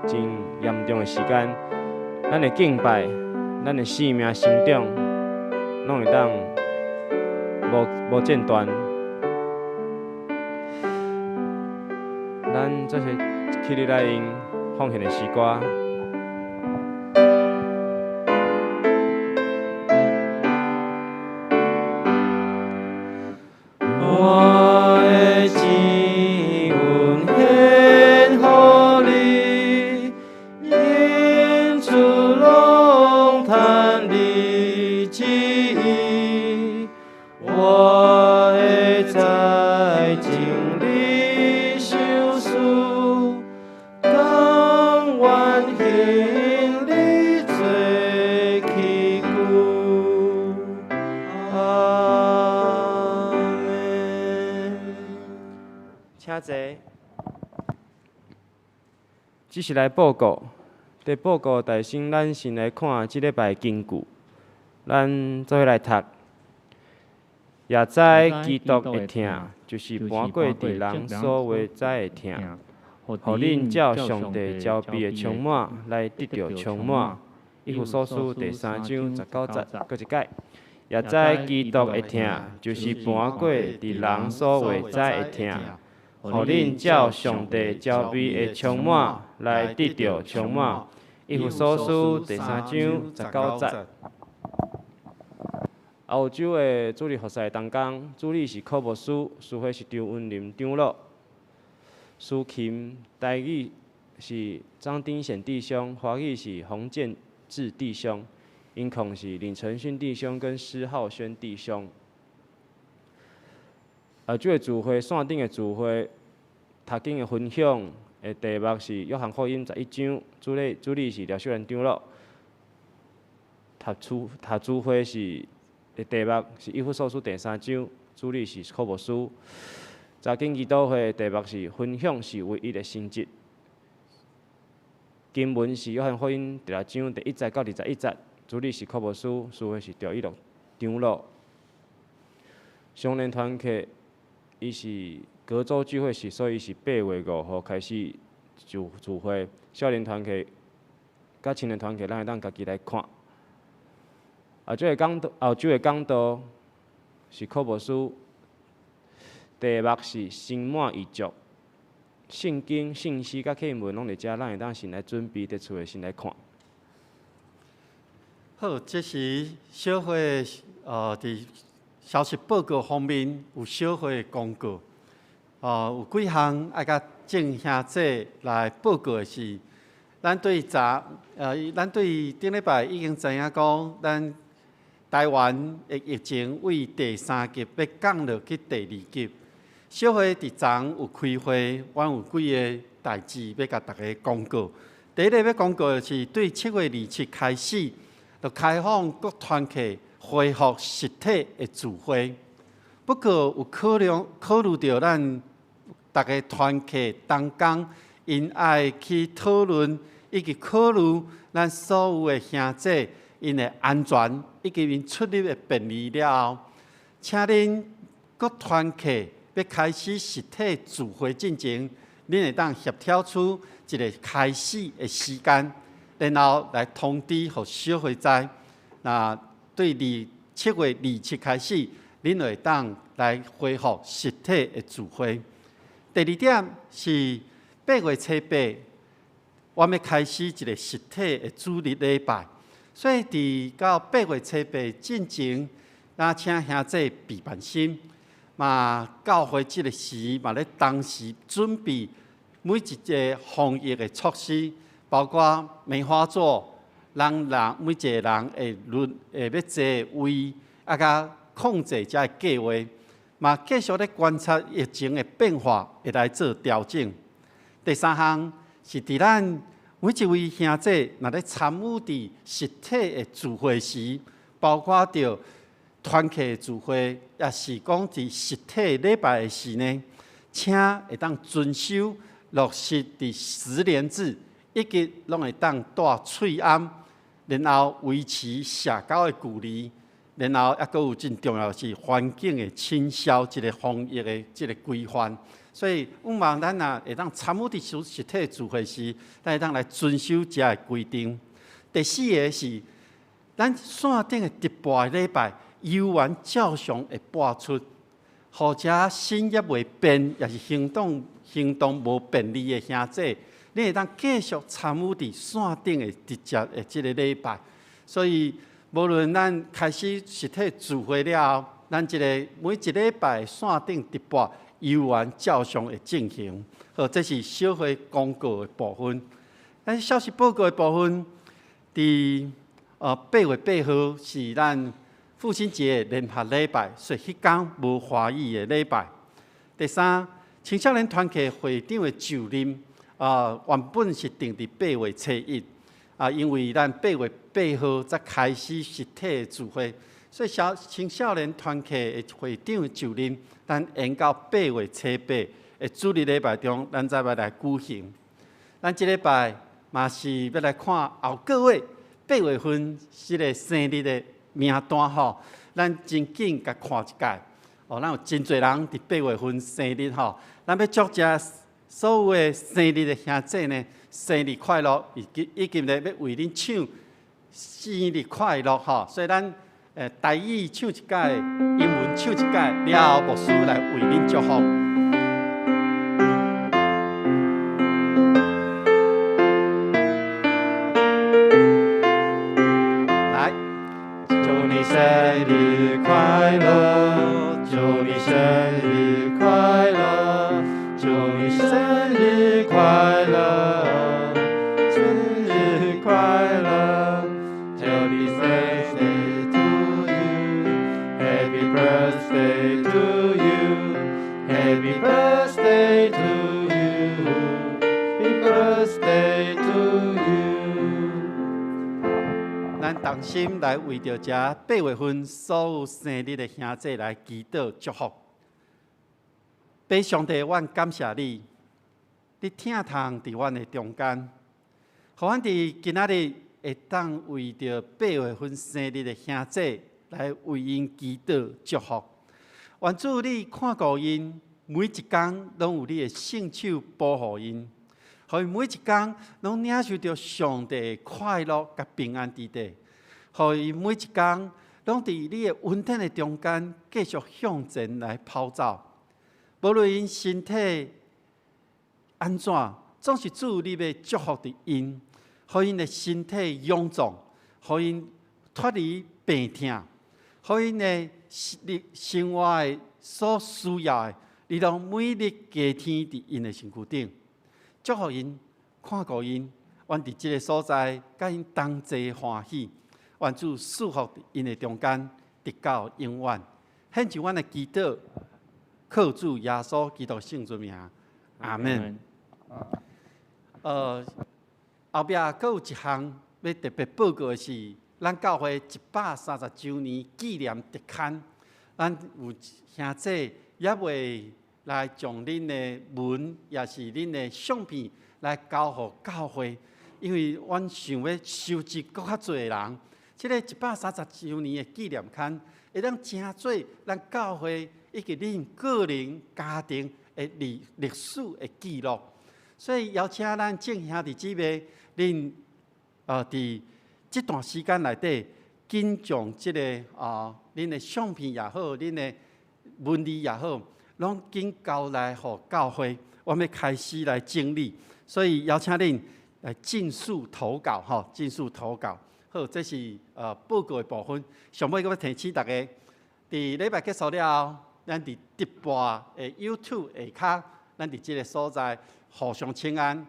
真严重的时间，咱的敬拜，咱的生命成长，拢会当无间断。咱做些起日来用奉献的诗歌。我的情愿献予你，因出拢叹你旨意，我会在尽力修书，甘愿献你做器具。阿门。请坐。只是来报告，伫报告大先，咱先来看即礼拜的经句，咱做伙来读。也知基督的疼，就是搬过伫人所话知的疼，互恁照上帝招庇的充满来得到充满。以弗所书第3章19节，搁一解。也知基督的疼，就是搬过伫人所话知的疼，互恁照上帝招庇的充满来得到充满。以弗所书第3章19节。澳洲的主日服侍当中，主理是柯博士，司会是张文林长老，司琴台语是张丁显弟兄，华语是洪建志弟兄，音控是林承勋弟兄跟施浩轩弟兄。这个聚会线顶的聚会，读经的分享的题目是约翰福音11章，主理是廖秀兰长老，读主会是。的题目是以弗所书第3章，主理是柯博士。查经祈祷会的题目是分享是唯一的神迹。经文是约翰福音第6章第1节到21节，主理是柯博士，司会是赵一乐长老。相连团契，伊是隔周聚会是，所以是8月5号开始聚会。少年团契、甲青年团契，咱会当家己来看。后周的讲道是柯博士，题目是心满意足。圣经、信息甲课文拢伫遮，咱会当先来准备，伫厝诶先来看。好，这是小会伫消息报告方面有小会公告。有几项爱甲正兄姐来报告的是，咱对顶礼拜已经知影讲，咱台湾的疫情为第3级要降落去第2级。小会伫昨有开会，阮有几个代志要甲大家公告。第一个要公告的是，对7月27开始，就开放各团契恢复实体的聚会。不过有考虑到咱大家团契当中，因爱去讨论以及考虑咱所有的兄弟因的安全以及因出入的便利了后，请恁各团契要开始实体聚会进前，恁会当协调出一个开始的时间，然后来通知互小会知。那对7月27开始，恁会当来恢复实体的聚会。第2点是8月7、8，我们要开始一个实体的主日礼拜。所以，到8月7、8进前，咱请兄弟备办心，嘛教会这个时嘛咧当时准备每一个防疫的措施，包括梅花座，每一个人会要坐位，甲控制遮个计划，嘛继续咧观察疫情的变化，会来做调整。第3项是伫咱每一位兄弟若咧参与伫实体的聚会时，包括着团契聚会，也是讲伫实体礼拜的时呢，请会当遵守落实伫10连制，以及拢会当戴喙安，然后维持社交的距离，然后还佫有真重要是环境的清消，一个防疫的这个规范。所以，希望咱若会当参与伫实体聚会时，咱会当来遵守这个规定。第4个是咱线顶的直播的礼拜，犹原照常会播出。或者心也未变，也是行动无便利的兄弟，你会当继续参与伫线顶的直接的即个礼拜。所以，无论咱开始实体聚会了后，咱每一礼拜线顶直播，犹原照常会进行。好，这是小会公告的部分。咱消息报告的部分，伫8月8号是咱父亲节联合礼拜，所以迄天无华语的礼拜。第三，青少年团契会长的就任，原本是定伫8月初1，因为咱8月8号才开始实体的聚会，所以青少年团契的会长的就任，咱延到8月初8的主日礼拜中，咱再要来举行。咱即礼拜嘛是要来看后个月8月份即个生日的名单吼，咱真紧甲看一届。咱有真侪人伫8月份生日吼，咱要祝遮所有的生日的兄弟呢，生日快乐！已经咧要为恁唱生日快乐吼，所以咱台语唱一届，英文唱一届，了后牧师来为恁祝福。生日快乐，祝你生日快乐，祝你生日快乐，生日快乐，祝你生日 to you，Happy birthday to you，Happy birthday to you，Happy birthday to you。咱同心来为着这8月份所有生日的兄弟来祈祷祝福。爸上帝，阮感谢你，你听通伫阮的中间，互阮伫今仔日会当为着8月份生日的兄弟来为因祈祷祝福。愿主你看顾因，每一天拢有你的圣手保护因。互伊每一天拢领受着上帝的快乐甲平安之地，互伊每一天拢伫你的恩典的中间继续向前来跑走。无论因身体安怎，总是主你要祝福伫因，互因的身体勇壮，互因脱离病痛，互因的生活的所需要的，你拢每日加添伫因的身躯顶。祝福因，看顾因，愿伫即个所在，甲因同齐欢喜。愿主祝福因的中间，直到永远。献上阮的祈祷，靠主耶稣基督圣尊名，阿门。后壁佫有一项要特别报告的是，咱教会130周年纪念特刊，咱有兄弟也未来将恁的文，也是恁的相片来交互教会，因为阮想要收集更较侪人，即个130周年的纪念刊，会当真做咱教会以及恁个人、家庭的历史的记录。所以邀请咱众兄弟姊妹，恁伫即段时间内底，紧将即个恁的相片也好，恁的文字也好。拢紧交来互教会，我们要开始来整理，所以邀请恁来尽速投稿，尽速投稿。好，这是报告的部分。上尾我要提醒大家，伫礼拜结束了后，咱伫直播的 YouTube 下骹，咱伫即个所在互相请安，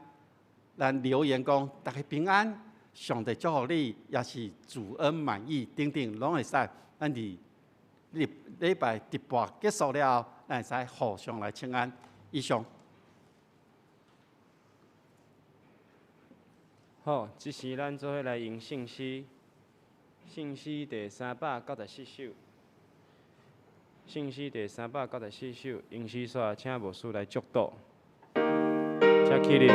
咱留言讲大家平安，上帝祝福你，也是主恩满意，等等拢会使。咱伫礼拜直播结束了后，咱会使互相来请安。以上。好，即时咱做伙来用信息，信息第394首，信息第394首，用诗煞请牧师来祝祷，请起立。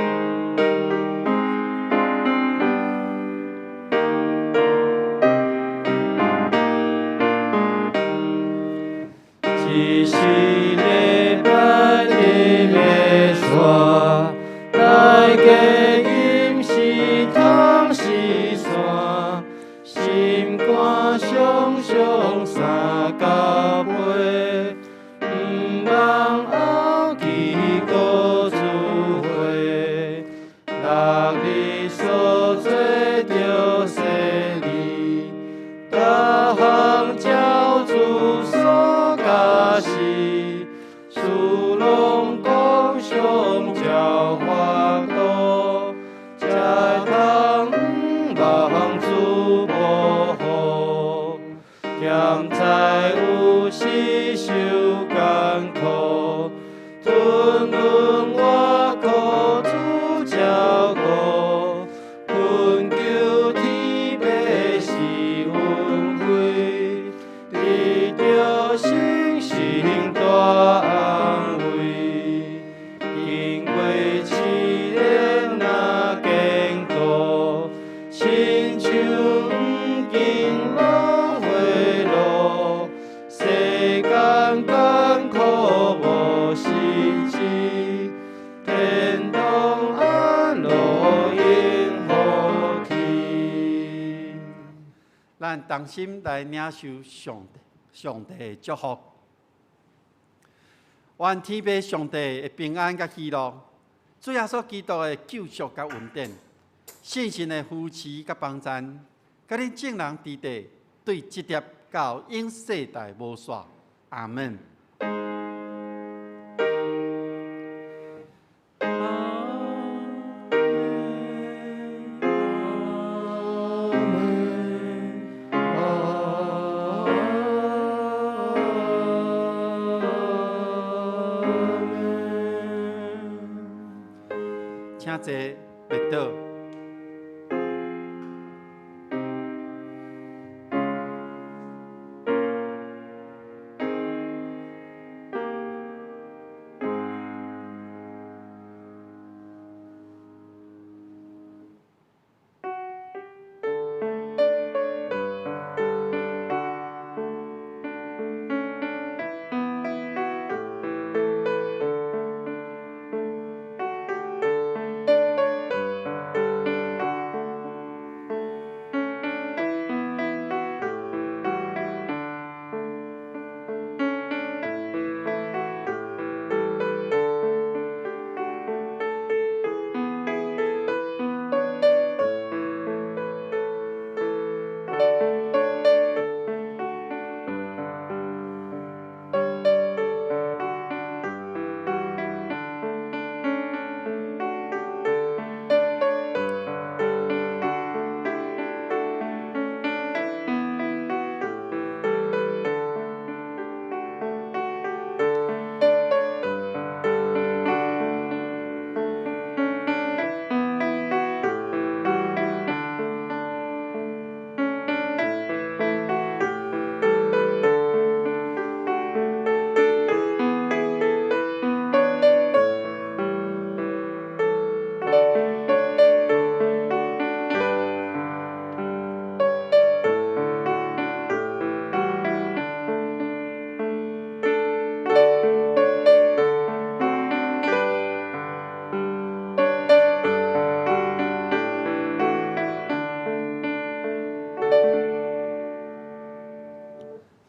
大家饮食汤是山，心肝咱同心来领受上帝的祝福。愿天父上帝的平安甲喜乐，主耶稣基督的救赎甲恩典，信心的扶持甲帮赞，甲恁众人伫地对直接到永世代无煞。阿门。请坐，列倒。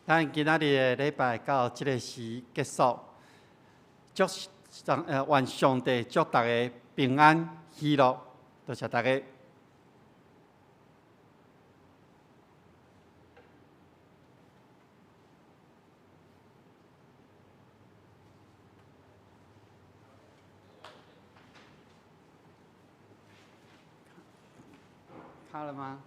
咱今仔日的礼拜到这个时结束，祝愿上帝祝大家平安喜乐，多谢大家。看了吗？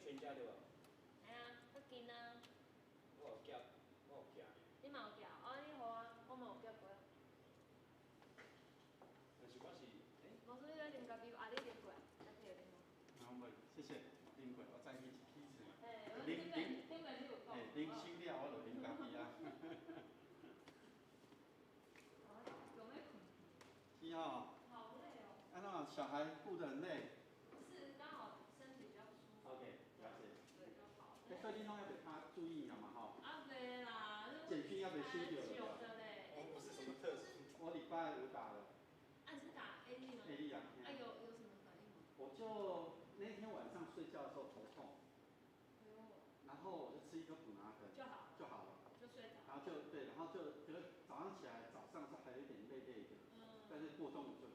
全家对吧？系啊，较近啊。我有夹，我有夹。你嘛有夹？哦，你好啊，我嘛有夹过。但是我是，无所以咱啉咖啡，啊，你啉过，再摕啉咯。好，袂，谢谢，啉过，我再去起床。嘿，我顶摆你有讲。嘿，啉熟了我就啉咖啡啊。有没困？是哦。好累哦。安怎小孩顾得很累？是刚好身体比较不舒服。OK，了解。对，就好。所以你拢要对他注意了嘛吼。啊，对啦。简讯要不要修掉了？久的嘞。不是什么特殊。我礼拜五打了。啊，你是打 AD 吗？AD 啊。啊，有什么反应吗？我就那天晚上睡觉的时候头痛。然后我就吃一颗普拿疼就好了，就睡着，然后就对，然后就早上起来，早上是还有一点累累的，但是过中午就